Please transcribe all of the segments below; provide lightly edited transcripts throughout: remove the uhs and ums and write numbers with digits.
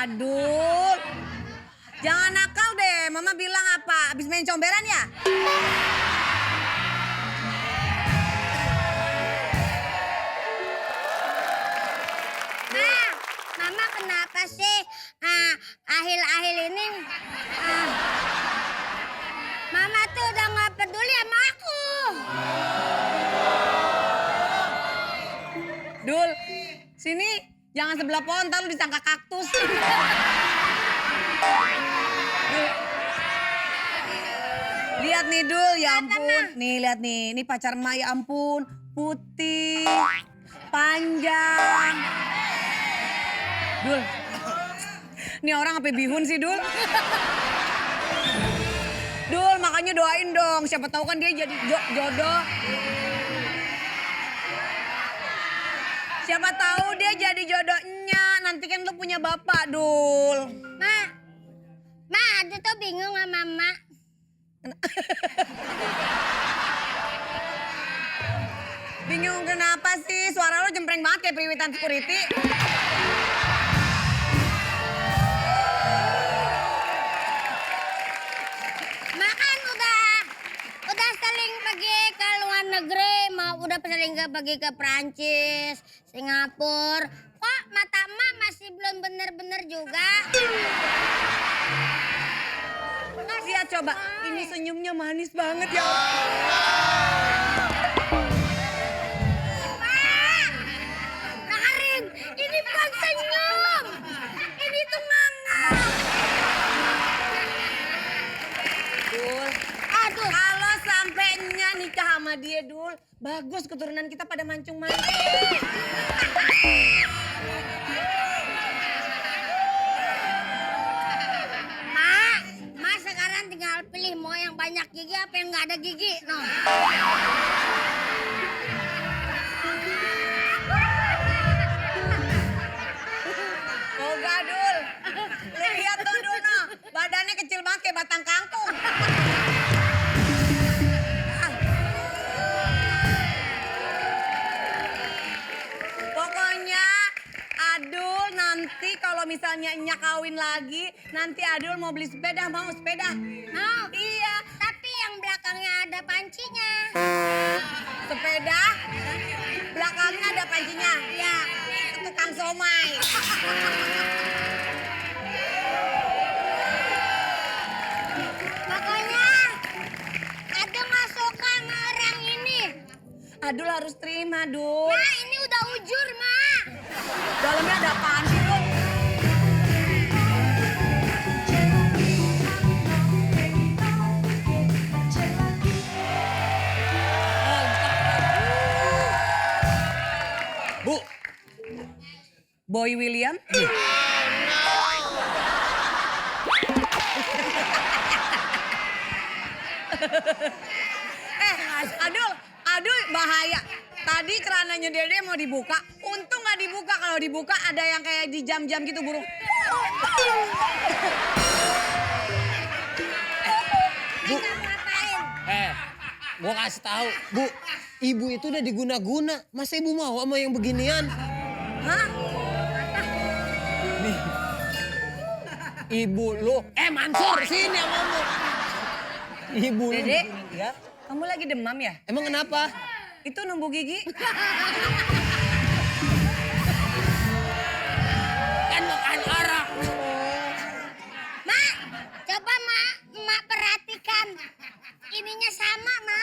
Adul. Jangan nakal deh, Mama bilang apa? Abis main comberan ya? Mama kenapa sih akhir-akhir ini Mama tuh udah gak peduli sama aku. Dul, sini jangan sebelah pohon, ntar lu disangka kaktus. Lihat nih Dul, ya ampun. Nih lihat nih, ini pacar emak ya ampun. Putih, panjang. Dul, ini orang apa bihun sih Dul? Dul, makanya doain dong. Siapa tahu kan dia jadi jodoh. Siapa tahu dia jadi jodohnya. Nanti kan lu punya bapak, Dul. Ma, ada tuh bingung sama Mama. Bingung kenapa sih? Suara lu jempreng banget kayak periwitan security. Makan udah sering pergi ke luar negeri, udah sering pergi ke Prancis, Singapura. Kok mata emak masih belum bener-bener juga? Lihat coba, ini senyumnya manis banget ya. Karin, ini bukan senyum. Ini tuh nganga. Dul, Aduh. kalau sampainya nikah sama dia, Dul, bagus keturunan kita pada mancung-mancung. Ma sekarang tinggal pilih mau yang banyak gigi apa yang nggak ada gigi, no. Oh gak, Dul. Lihat tuh, Dul, no. Badannya kecil banget kayak batang kangkung. Pokoknya Adul nanti kalau misalnya Nya kawin lagi, nanti Adul mau beli sepeda, mau sepeda. Mau? Iya. Tapi yang belakangnya ada pancinya. Sepeda, belakangnya ada pancinya. Ya, tukang somai. Pokoknya Adul nggak suka sama orang ini. Adul harus terima, Dul. Ma, ini udah ujur, Ma. Dalamnya ada apaan sih, Dul? Bu. Boy William? Adul bahaya. Tadi celananya Dede mau dibuka, untung gak dibuka. Kalau dibuka ada yang kayak di jam-jam gitu burung. Bu. Ngapain? Gua kasih tahu, Bu. Ibu itu udah diguna-guna. Masa ibu mau sama yang beginian? Hah? Nih. Ibu lu. Mansur, sini yang ngomong. Ibu lu. Dede, Ya? kamu lagi demam ya? Emang kenapa? Itu numbuh gigi. Kan makan orang. Ma, coba Ma perhatikan. Ininya sama, Ma.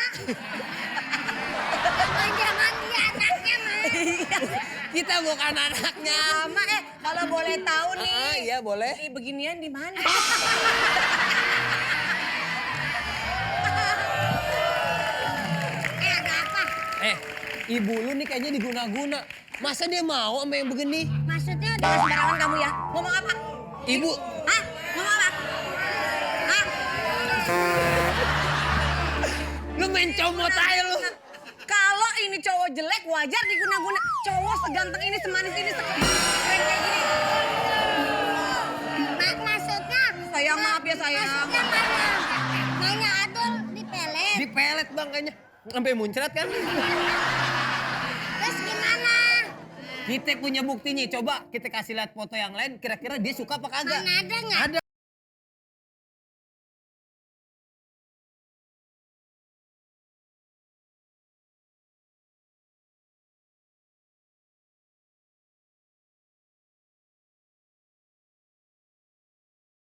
Jangan dia anaknya, Ma. Kita bukan anaknya. Sama kalau boleh tahu nih. Iya boleh. Beginian di mana? Ada apa? Ibu lu nih kayaknya diguna-guna. Masa dia mau sama yang begini? Maksudnya Jangan sembarangan kamu ya. Ngomong apa? Ibu. Hah? Ngomong apa? Hah? Lu main comot aja lu. Kalau ini cowok jelek wajar diguna-guna. Cowok seganteng ini, semanis ini, keren kayak gini. maksudnya Sayang maaf ya sayang. maksudnya mana? Maunya Adul dipelet. Dipelet bang kayaknya. Sampai muncrat kan? Terus gimana? Kita punya buktinya. Coba kita kasih lihat foto yang lain. Kira-kira dia suka apa kagak? Mana ada nggak? Ada.